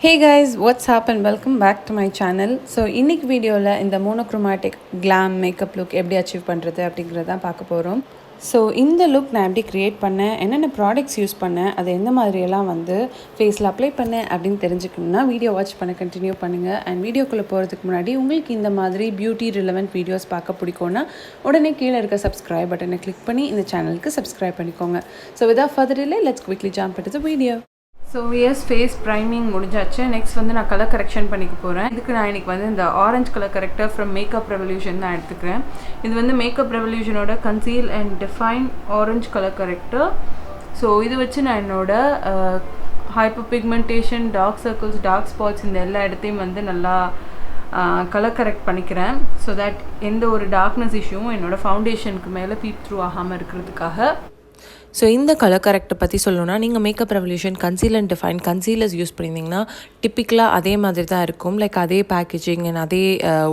Hey guys, what's up and welcome back to my channel. So இன்னைக்கு வீடியோவில் இந்த monochromatic glam makeup look எப்படி achieve பண்ணுறது அப்படிங்கிறதான் பார்க்க போகிறோம். ஸோ இந்த லுக் நான் எப்படி க்ரியேட் பண்ணேன், என்னென்ன ப்ராடக்ட்ஸ் யூஸ் பண்ணேன், அது எந்த மாதிரியெல்லாம் வந்து ஃபேஸில் அப்ளை பண்ணேன் அப்படின்னு தெரிஞ்சுக்கணுன்னா வீடியோ வாட்ச் பண்ண கண்டினியூ பண்ணுங்கள். அண்ட் வீடியோக்குள்ளே போகிறதுக்கு முன்னாடி உங்களுக்கு இந்த மாதிரி பியூட்டி ரிலவெண்ட் வீடியோஸ் பார்க்க பிடிக்கும்னா உடனே கீழே இருக்க சப்ஸ்கிரைப் பட்டனை கிளிக் பண்ணி இந்த சேனலுக்கு சப்ஸ்கிரைப் பண்ணிக்கோங்க. So without further delay, let's quickly jump into the video. So yes face priming முடிஞ்சாச்சு. நெக்ஸ்ட் வந்து நான் கலர் கரெக்ஷன் பண்ணிக்க போகிறேன். இதுக்கு நான் இன்றைக்கி வந்து இந்த orange colour corrector from Makeup Revolution தான் எடுத்துக்கிறேன். இது வந்து மேக்கப் ரெவல்யூஷனோட conceal and define orange colour corrector. So இது வச்சு நான் என்னோடய hyperpigmentation, dark circles, dark spots இந்த எல்லா இடத்தையும் வந்து நல்லா கலர் கரெக்ட் பண்ணிக்கிறேன். ஸோ தட் எந்த ஒரு டார்க்னஸ் இஷ்யூவும் என்னோடய ஃபவுண்டேஷனுக்கு மேலே பீப் த்ரூ ஆகாமல் இருக்கிறதுக்காக. ஸோ இந்த கலர் கரெக்டை பற்றி சொல்லணும்னா, நீங்கள் Makeup Revolution conceal and define concealers use பண்ணியிருந்தீங்கன்னா டிப்பிக்கலாக அதே மாதிரி தான் இருக்கும். லைக் அதே பேக்கேஜிங் அண்ட் அதே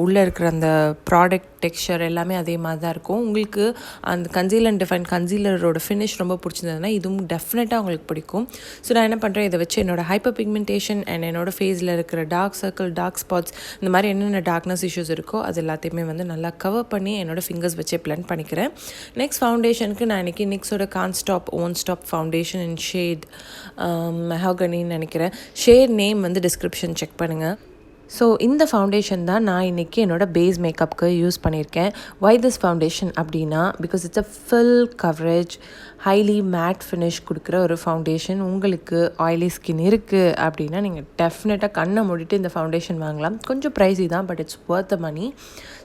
உள்ளே இருக்கிற அந்த ப்ராடக்ட் டெக்ஸ்சர் எல்லாமே அதே மாதிரி தான் இருக்கும். உங்களுக்கு அந்த கன்சீல் அண்ட் டிஃபைன் கன்சீலரோட ஃபினிஷ் ரொம்ப பிடிச்சிருந்ததுன்னா இதுவும் டெஃபினட்டாக உங்களுக்கு பிடிக்கும். ஸோ நான் என்ன பண்ணுறேன், இதை வச்சு என்னோடய ஹைப்பர் பிக்மெண்டேஷன் அண்ட் என்னோடய ஃபேஸில் இருக்கிற டார்க் சர்க்கிள், டார்க் ஸ்பாட்ஸ், இந்த மாதிரி என்னென்ன டார்க்னஸ் இஷ்யூஸ் இருக்கோ அது எல்லாத்தையுமே வந்து நல்லா கவர் பண்ணி என்னோடய ஃபிங்கர்ஸ் வச்சே பிளெண்ட் பண்ணிக்கிறேன். நெக்ஸ்ட் ஃபவுண்டேஷனுக்கு நான் இன்றைக்கி NYKAA can't stop wont stop foundation in shade mahogany நினைக்கிறேன். ஷேட் நேம் வந்து டிஸ்கிரிப்ஷன் செக் பண்ணுங்கள். ஸோ இந்த ஃபவுண்டேஷன் தான் நான் இன்றைக்கி என்னோடய பேஸ் மேக்கப்புக்கு யூஸ் பண்ணியிருக்கேன். வை திஸ் ஃபவுண்டேஷன் அப்படின்னா, because it's a full coverage highly matte finish கொடுக்குற ஒரு ஃபவுண்டேஷன். உங்களுக்கு ஆயிலி ஸ்கின் இருக்குது அப்படின்னா நீங்கள் டெஃபினட்டாக கண்ணை மூடிட்டு இந்த ஃபவுண்டேஷன் வாங்கலாம். கொஞ்சம் ப்ரைஸி தான், but it's worth the money.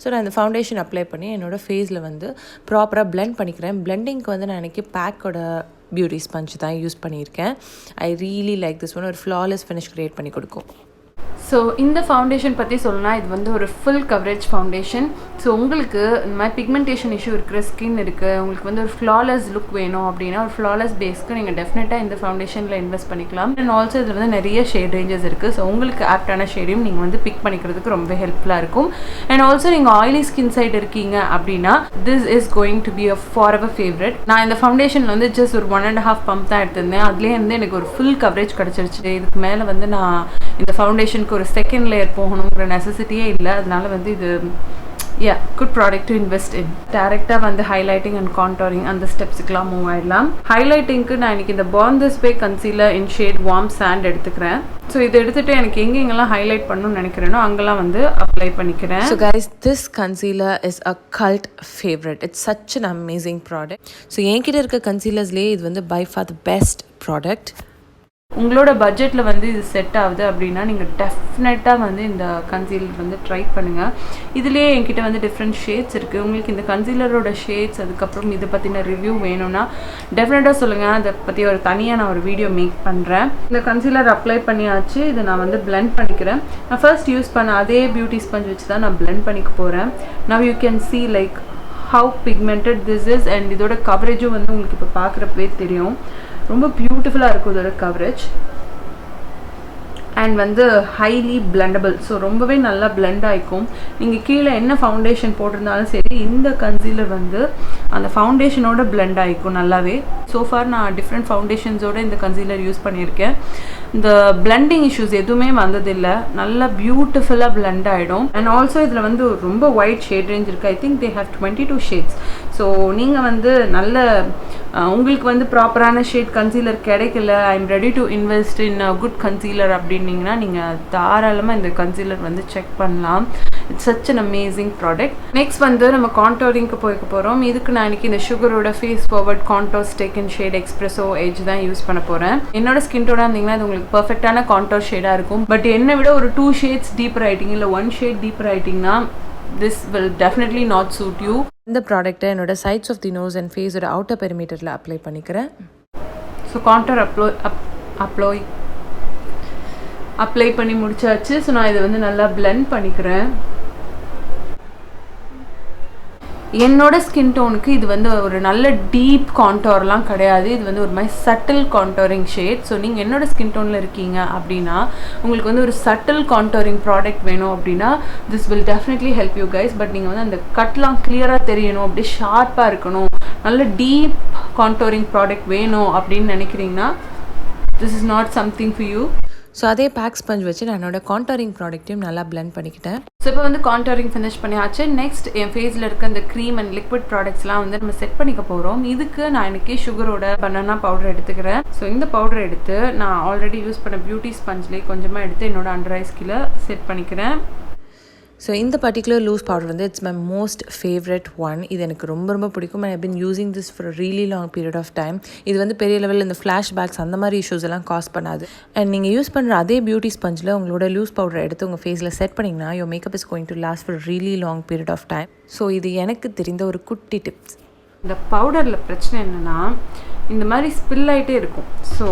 So நான் இந்த ஃபவுண்டேஷன் அப்ளை பண்ணி என்னோடய ஃபேஸில் வந்து ப்ராப்பராக பிளெண்ட் பண்ணிக்கிறேன். பிளெண்டிங்க்கு வந்து நான் இன்றைக்கி பேக்கோட பியூட்டி ஸ்பஞ்ச் தான் யூஸ் பண்ணியிருக்கேன். I really like this one. ஒரு ஃப்ளாலெஸ் ஃபினிஷ் க்ரியேட் பண்ணி கொடுக்கும். ஸோ இந்த ஃபவுண்டேஷன் பற்றி சொல்லணும்னா, இது வந்து ஒரு ஃபுல் கவரேஜ் ஃபவுண்டேஷன். ஸோ உங்களுக்கு இந்த மாதிரி பிக்மெண்டேஷன் இஷ்யூ இருக்கிற ஸ்கின் இருக்குது, உங்களுக்கு வந்து ஒரு ஃப்ளாலெஸ் லுக் வேணும் அப்படின்னா ஒரு ஃப்ளாலெஸ் பேஸ்க்கு நீங்கள் டெஃபினட்டாக இந்த ஃபவுண்டேஷனில் இன்வெஸ்ட் பண்ணிக்கலாம். அண்ட் ஆல்சோ இதில் வந்து நிறைய ஷேட் ரேஞ்சஸ் இருக்குது. ஸோ உங்களுக்கு ஆப்டான ஷேடையும் நீங்கள் வந்து பிக் பண்ணிக்கிறதுக்கு ரொம்ப ஹெல்ப்ஃபுல்லாக இருக்கும். அண்ட் ஆல்சோ நீங்கள் ஆயிலி ஸ்கின் சைடு இருக்கீங்க அப்படின்னா this is going to be a for ever favourite. நான் இந்த ஃபவுண்டேஷனில் வந்து ஜஸ்ட் ஒரு 1.5 பம்ப் தான் எடுத்திருந்தேன். அதுலேயே வந்து எனக்கு ஒரு ஃபுல் கவரேஜ் கிடச்சிருச்சு. இதுக்கு மேலே வந்து நான் இந்த ஃபவுண்டேஷனுக்கு ஒரு செகண்ட் லேயர் போகணுங்கிற நெசசிட்டியே இல்லை. அதனால வந்து இது குட் ப்ராடக்ட் டு இன்வெஸ்ட் இன். டேரெக்டாக வந்து ஹைலைட்டிங் அண்ட் கான்டோரிங் அந்த ஸ்டெப்ஸுக்கெலாம் மூவ் ஆகிடலாம். ஹைலைட்டிங்க்கு நான் இன்றைக்கி இந்த born this way concealer in shade warm sand எடுத்துக்கிறேன். ஸோ இதை எடுத்துகிட்டு எனக்கு எங்கெங்கெல்லாம் ஹைலைட் பண்ணணும்னு நினைக்கிறேனோ அங்கெல்லாம் வந்து அப்ளை பண்ணிக்கிறேன். So guys, this concealer is a cult favourite. It's such an amazing product. So என்கிட்ட இருக்க கன்சீலர்ஸ்லேயே இது வந்து by far the best product. உங்களோட பட்ஜெட்டில் வந்து இது செட் ஆகுது அப்படின்னா நீங்கள் டெஃபினட்டாக வந்து இந்த கன்சீலர் வந்து ட்ரை பண்ணுங்கள். இதுலேயே என்கிட்ட வந்து டிஃப்ரெண்ட் ஷேட்ஸ் இருக்குது. உங்களுக்கு இந்த கன்சீலரோட ஷேட்ஸ் அதுக்கப்புறம் இதை பற்றின ரிவ்யூ வேணும்னா டெஃபினட்டாக சொல்லுங்கள். அதை பற்றி ஒரு தனியாக நான் ஒரு வீடியோ மேக் பண்ணுறேன். இந்த கன்சீலர் அப்ளை பண்ணியாச்சு. இதை நான் வந்து பிளெண்ட் பண்ணிக்கிறேன். நான் ஃபர்ஸ்ட் யூஸ் பண்ண அதே பியூட்டி ஸ்பஞ்ச் வச்சு தான் நான் பிளெண்ட் பண்ணிக்க போகிறேன். Now you can see like how pigmented this is. And இதோட கவரேஜும் வந்து உங்களுக்கு இப்போ பார்க்குறப்பவே தெரியும். ரொம்ப பியூட்டிஃபுல்லாக இருக்கும் இதோட கவரேஜ். அண்ட் வந்து ஹைலி பிளெண்டபிள். ஸோ ரொம்பவே நல்லா பிளெண்ட் ஆகிக்கும். நீங்கள் கீழே என்ன ஃபவுண்டேஷன் போட்டிருந்தாலும் சரி, இந்த கன்சீலர் வந்து அந்த ஃபவுண்டேஷனோட பிளெண்ட் ஆகிக்கும் நல்லாவே. ஸோஃபார் நான் டிஃப்ரெண்ட் ஃபவுண்டேஷன்ஸோடு இந்த கன்சீலர் யூஸ் பண்ணியிருக்கேன். இந்த பிளெண்டிங் இஷ்யூஸ் எதுவுமே வந்ததில்லை. நல்லா பியூட்டிஃபுல்லாக பிளெண்ட் ஆகிடும். அண்ட் ஆல்சோ இதில் வந்து ரொம்ப ஒயிட் ஷேட் ரேஞ்ச் இருக்குது. I think they have 22 shades. So நீங்கள் வந்து நல்ல உங்களுக்கு வந்து ப்ராப்பரான ஷேட் கன்சீலர் கிடைக்கல, I am ready to invest in a good concealer அப்படின்னீங்கன்னா நீங்கள் தாராளமாக இந்த கன்சீலர் வந்து செக் பண்ணலாம். It's such an amazing product. Next வந்து நம்ம கான்டோரிங்க்கு போய்க்க போகிறோம். இதுக்கு நான் இன்றைக்கி இந்த சுகரோட face forward contour stick in shade espresso edge தான் யூஸ் பண்ண போகிறேன். என்னோட ஸ்கின் டோனாக இருந்தீங்கன்னா இது உங்களுக்கு பர்ஃபெக்டான கான்டோர் ஷேடாக இருக்கும். பட் என்னை விட ஒரு 2 ஷேட்ஸ் டீப்பர் ஆகிட்டிங் இல்லை 1 ஷேட் டீப்பர் ஆகிட்டிங்கன்னா this will definitely not suit you. இந்த ப்ராடக்ட்டை என்னோட sides of the nose and ஃபேஸோட அவுட்டர் பெரிமீட்டரில் அப்ளை பண்ணிக்கிறேன். ஸோ கான்டோர் அப்ளை பண்ணி முடிச்சாச்சு. ஸோ நான் இதை வந்து நல்லா பிளெண்ட் பண்ணிக்கிறேன். என்னோட ஸ்கின் டோனுக்கு இது வந்து ஒரு நல்ல டீப் கான்டோர்லாம் கிடையாது. இது வந்து ஒரு மாதிரி சட்டில் கான்டோரிங் ஷேட். ஸோ நீங்கள் என்னோட ஸ்கின் டோனில் இருக்கீங்க அப்படின்னா உங்களுக்கு வந்து ஒரு சட்டில் கான்டோரிங் ப்ராடக்ட் வேணும் அப்படின்னா this will definitely help you guys. But நீங்கள் வந்து அந்த கட்லாம் கிளியராக தெரியணும், அப்படியே ஷார்ப்பாக இருக்கணும், நல்ல டீப் கான்டோரிங் ப்ராடக்ட் வேணும் அப்படின்னு நினைக்கிறீங்கன்னா this is not something for you. So அதே பேக் ஸ்பஞ்ச் வச்சு நான் என்னோட கான்டரிங் ப்ராடக்ட்டையும் நல்லா பிளெண்ட் பண்ணிக்கிட்டேன். ஸோ இப்போ வந்து கான்டரிங் ஃபினிஷ் பண்ணியாச்சு. நெக்ஸ்ட் என் ஃபேஸில் இருக்க இந்த க்ரீம் அண்ட் லிக்விட் ப்ராடக்ட்ஸ்லாம் வந்து நம்ம செட் பண்ணிக்க போகிறோம். இதுக்கு நான் இன்றைக்கி சுகரோட பனானா பவுடர் எடுத்துக்கிறேன். ஸோ இந்த பவுடர் எடுத்து நான் ஆல்ரெடி யூஸ் பண்ண பியூட்டி ஸ்பஞ்ச்லேயே கொஞ்சமாக எடுத்து என்னோட அண்டர் ஐஸ் கீழே செட் பண்ணிக்கிறேன். ஸோ இந்த பர்டிகுலர் லூஸ் பவுடர் வந்து it's my most favourite one. இது எனக்கு ரொம்ப பிடிக்கும். I been using this for really long period of time. இது வந்து பெரிய லெவலில் இந்த ஃப்ளாஷ் பேக்ஸ் அந்த மாதிரி இஷ்யூஸ் எல்லாம் காஸ் பண்ணாது. அண்ட் நீங்கள் யூஸ் பண்ணுற அதே பியூட்டி ஸ்பஞ்சில் உங்களோட லூஸ் பவுடரை எடுத்து உங்கள் ஃபேஸில் செட் பண்ணிங்கன்னா your makeup is going to last for really long period of time. So இது எனக்கு தெரிந்த ஒரு குட்டி டிப்ஸ். இந்த பவுடரில் பிரச்சனை என்னென்னா இந்த மாதிரி ஸ்பில் ஆகிட்டே இருக்கும். ஸோ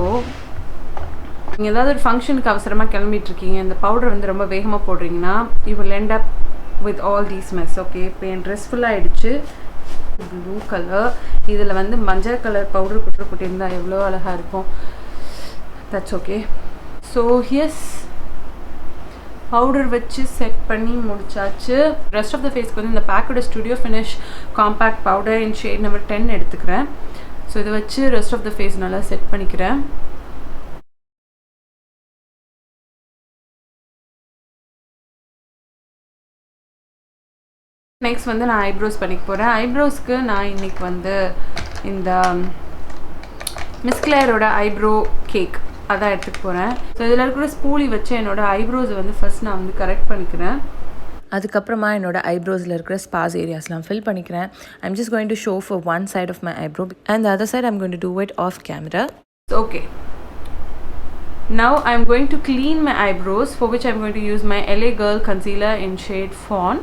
நீங்கள் ஏதாவது ஒரு ஃபங்க்ஷனுக்கு அவசரமாக கிளம்பிட்டுருக்கீங்க, இந்த பவுடர் வந்து ரொம்ப வேகமாக போடுறீங்கன்னா you will end up with all these mess. Okay, இப்போ என் ட்ரெஸ் ஃபுல்லாகிடுச்சு. ப்ளூ கலர், இதில் வந்து மஞ்சள் கலர் பவுடர் கொட்டியிருந்தால் எவ்வளோ அழகாக இருக்கும். That's okay. So here's powder வச்சு செட் பண்ணி முடிச்சாச்சு. ரெஸ்ட் ஆஃப் த ஃபேஸ்க்கு வந்து இந்த பேக்கோட studio finish compact powder in shade number 10 எடுத்துக்கிறேன். ஸோ இதை வச்சு ரெஸ்ட் ஆஃப் த ஃபேஸ் நல்லா செட் பண்ணிக்கிறேன். நெக்ஸ்ட் வந்து நான் ஐப்ரோஸ் பண்ணிக்க போகிறேன். ஐப்ரோஸ்க்கு நான் இன்றைக்கி வந்து இந்த மிஸ்க்ளேரோட ஐப்ரோ கேக் அதான் எடுத்துக்க போகிறேன். ஸோ இதில் இருக்கிற ஸ்பூலி வச்சு என்னோடய ஐப்ரோஸை வந்து ஃபஸ்ட் நான் வந்து கரெக்ட் பண்ணிக்கிறேன். அதுக்கப்புறமா என்னோட ஐப்ரோஸில் இருக்கிற ஸ்பாஸ் ஏரியாஸ்லாம் ஃபில் பண்ணிக்கிறேன். I'm just going to show for one side of my eyebrow and the other side I'm going to do it off camera. Okay, now I'm going to clean my eyebrows, for which I'm going to use my LA Girl concealer in shade Fawn.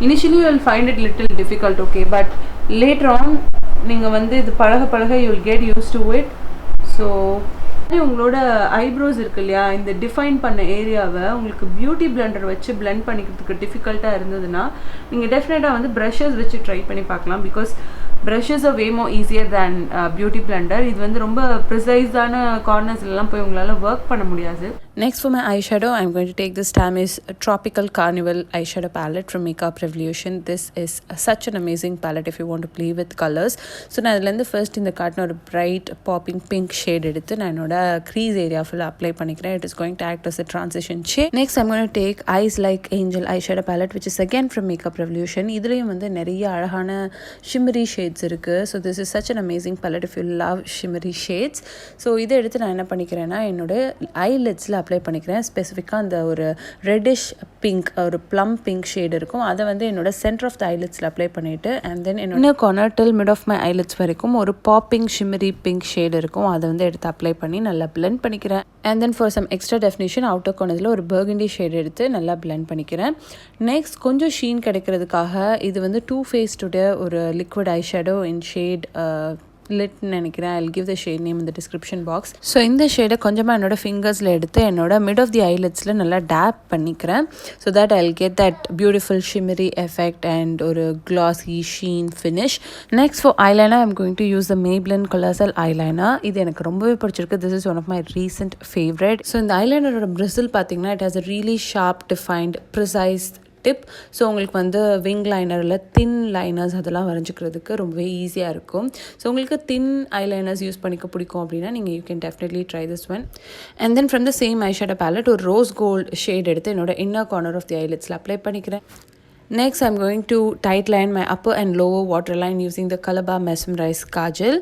Initially you will find it little difficult, okay, but later on நீங்கள் வந்து இது பழக you will get used to it. So உங்களோட eyebrows இருக்கு இல்லையா, இந்த define பண்ண ஏரியாவை உங்களுக்கு பியூட்டி பிளெண்டர் வச்சு பிளெண்ட் பண்ணிக்கிறதுக்கு டிஃபிகல்ட்டாக இருந்ததுன்னா நீங்கள் டெஃபினட்டாக வந்து ப்ரஷஸ் வச்சு ட்ரை பண்ணி பார்க்கலாம். Because brushes are way more easier than beauty blender. இது வந்து ரொம்ப ப்ரிசைஸான கார்னர்ஸ்லாம் போய் உங்களால் ஒர்க் பண்ண முடியாது. Next for my eyeshadow, I'm going to take this Tammi's Tropical Carnival eyeshadow palette from Makeup Revolution. This is such an amazing palette if you want to play with colors. So நான் இதுலேருந்து first இந்த காட்டின ஒரு bright popping pink shade எடுத்து நான் என்னோட grease area ஃபுல்லாக apply பண்ணிக்கிறேன். It is going to act as a transition shade. Next I'm going to take Eyes Like Angel eyeshadow palette, which is again from Makeup Revolution. இதுலேயும் வந்து நிறைய அழகான shimmery shades இருக்குது. So this is such an amazing palette if you love shimmery shades. So இதை எடுத்து நான் என்ன பண்ணிக்கிறேன்னா என்னோட ஐலிட்ஸில் அப்ளை பண்ணிக்கிறேன். ஸ்பெசிஃபிக்காக அந்த ஒரு ரெட்டிஷ் பிங்க், ஒரு ப்ளம் பிங்க் ஷேட் இருக்கும், அதை வந்து என்னோட சென்டர் ஆஃப் த ஐலிட்ஸில் அப்ளை பண்ணிவிட்டு அண்ட் தென் என்னோட corner till mid of my eyelids வரைக்கும் ஒரு பாப்பிங் ஷிம்மரி பிங்க் ஷேட் இருக்கும், அதை வந்து எடுத்து அப்ளை பண்ணி நல்லா பிளெண்ட் பண்ணிக்கிறேன். And then for some extra definition outer கார்னரில் ஒரு பர்கண்டி ஷேட் எடுத்து நல்லா பிளெண்ட் பண்ணிக்கிறேன். நெக்ஸ்ட் கொஞ்சம் ஷீன் கிடைக்கிறதுக்காக இது வந்து டூ ஃபேஸ்டுடைய ஒரு liquid eyeshadow in shade லிட்னு நினைக்கிறேன். I'll give the shade name in the description box. So இந்த ஷேடை கொஞ்சமாக என்னோட ஃபிங்கர்ஸில் எடுத்து என்னோட மிட் ஆஃப் தி ஐலெட்ஸில் நல்லா டேப் பண்ணிக்கிறேன். So that I'll get that beautiful shimmery effect and ஒரு glossy sheen finish. Next for eyeliner, I'm going to use the Maybelline colossal eyeliner. இது எனக்கு ரொம்பவே பிடிச்சிருக்கு. This is one of my recent favorite. So இந்த ஐலைனரோட bristle பார்த்தீங்கன்னா it has a really sharp defined precise tip. So உங்களுக்கு வந்து wing லைனரில் தின் liners அதெல்லாம் வரைஞ்சிக்கிறதுக்கு ரொம்பவே ஈஸியாக இருக்கும். ஸோ உங்களுக்கு தின் ஐலைனர்ஸ் யூஸ் பண்ணிக்க பிடிக்கும் அப்படின்னா நீங்கள் you can definitely try this one. And then from the same eyeshadow palette ஒரு ரோஸ் கோல்ட் ஷேட் எடுத்து என்னோட இன்னர் கார்னர் ஆஃப் தி ஐலிட்ஸில் அப்ளை பண்ணிக்கிறேன். Next, I'm going to tightline my upper and lower waterline using the Colorbar Mesmereyes Kajal.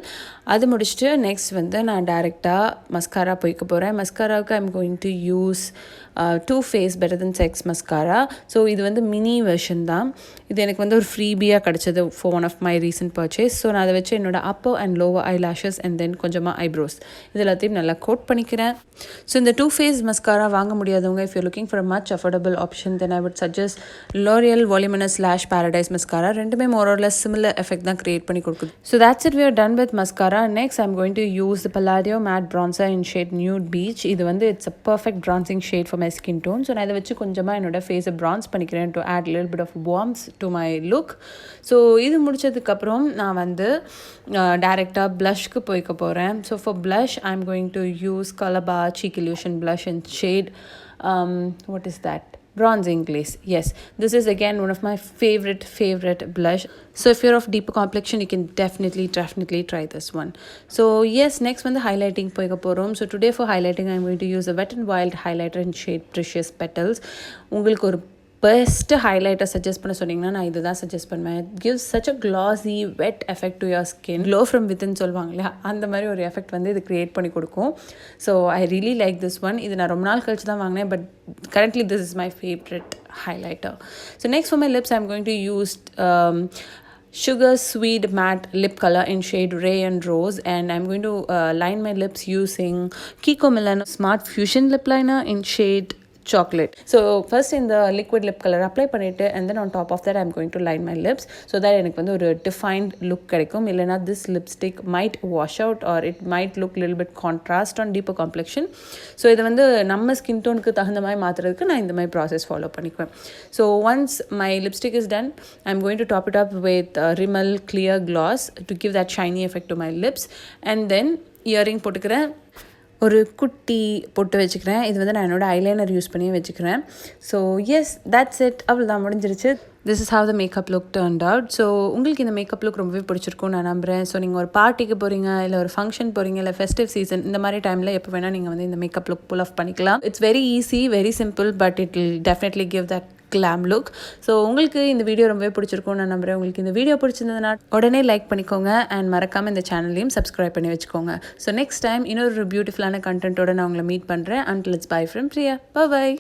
அது முடிச்சுட்டு next வந்து நான் டைரெக்டாக மஸ்காரா போய்க்க போகிறேன். மஸ்காராவுக்கு I'm going to use Too Faced Better Than Sex mascara. So இது வந்து மினி வெர்ஷன் தான். இது எனக்கு வந்து ஒரு ஃப்ரீபியாக கிடச்சது for one of my recent purchase. So நான் அதை வச்சு என்னோட upper and lower eyelashes and then கொஞ்சமாக ஐப்ரோஸ் இது எல்லாத்தையும் நல்லா கோட் பண்ணிக்கிறேன். ஸோ இந்த டூ ஃபேஸ் மஸ்காரா வாங்க முடியாதவங்க if you looking for a much affordable option then I would suggest L'Oreal Voluminous Lash Paradise Mascara. ரெண்டுமே more or less similar effect தான் create பண்ணி கொடுக்குது. So that's it, we are done with mascara. Next I'm going to use the Palladio Matte Bronzer in shade Nude Beach. இது வந்து it's a perfect bronzing shade for my skin tone. So நான் இதை வச்சு கொஞ்சமாக என்னோட ஃபேஸை bronze பண்ணிக்கிறேன் to add a little bit of warmth to my look. So இது முடிச்சதுக்கப்புறம் நான் வந்து டைரெக்டாக blushக்கு போய்க்க போகிறேன். So for blush I'm going to use Colorbar cheekillusion blush in shade what is that? bronzing glaze. Yes, this is again one of my favorite blush. So if you're of deeper complexion, you can definitely try this one. So yes, next one the highlighting poiga porom. So today for highlighting I'm going to use a Wet n Wild highlighter in shade Precious Petals. உங்களுக்கு ஒரு best highlighter suggest பண்ண சொன்னீங்கன்னா நான் இதை தான் suggest பண்ணுவேன். It gives such a classy wet effect to your skin. Glow from வித்ன்னு சொல்லுவாங்க இல்லையா, அந்த மாதிரி ஒரு எஃபெக்ட் வந்து இது க்ரியேட் பண்ணி கொடுக்கும். So I really like this one. இது நான் ரொம்ப நாள் கழிச்சு தான் வாங்கினேன், but currently this is my favorite highlighter. So next for my lips I'm going to use Sugar Sweet Matte Lip Color in shade Rayon Rose, and I'm going to line my lips using Kiko Milano Smart Fusion Lip Liner in shade Chocolate. So first in the liquid lip color apply பண்ணிட்டு and then on top of that I'm going to line my lips so that எனக்கு வந்து ஒரு defined look கிடைக்கும். இல்லைனா this lipstick might wash out or it might look little bit contrast on deeper complexion. So இதை வந்து நம்ம skin டோனுக்கு தகுந்த மாதிரி மாற்றுறதுக்கு நான் இந்த மாதிரி ப்ராசஸ் ஃபாலோ பண்ணிக்குவேன். So once my lipstick is done, I'm going to top it up with Rimmel Clear Gloss to give that shiny effect to my lips, and then earring போட்டுக்கிறேன். ஒரு குட்டி போட்டு வச்சுக்கிறேன். இது வந்து நான் என்னோடய ஐலைனர் யூஸ் பண்ணி வச்சுக்கிறேன். So yes, that's it. அவ்வளோதான், முடிஞ்சிருச்சு. This is how the makeup look turned out. So உங்களுக்கு இந்த மேக்கப் லுக் ரொம்பவே பிடிச்சிருக்கும் நான் நம்புகிறேன். ஸோ நீங்கள் ஒரு பார்ட்டிக்கு போகிறீங்க, இல்லை ஒரு ஃபங்க்ஷன் போகிறீங்க, இல்லை ஃபெஸ்டிவ் சீசன், இந்த மாதிரி டைமில் எப்போ வேணால் நீங்கள் வந்து இந்த மேக்கப் லுக் புல் ஆஃப் பண்ணிக்கலாம். It's very easy, very simple, but it will definitely give that glam look. So உங்களுக்கு இந்த வீடியோ ரொம்பவே பிடிச்சிருக்கும் நான் நம்புகிறேன். உங்களுக்கு இந்த வீடியோ பிடிச்சிருந்ததுனா உடனே லைக் பண்ணிக்கோங்க அண்ட் மறக்காமல் இந்த சேனல்லையும் சப்ஸ்கிரைப் பண்ணி வச்சுக்கோங்க. ஸோ நெக்ஸ்ட் டைம் இன்னொரு பியூட்டிஃபுல்லான கண்டென்ட்டோட நான் உங்களை மீட் பண்ணுறேன். Until it's bye from Priya. Bye bye.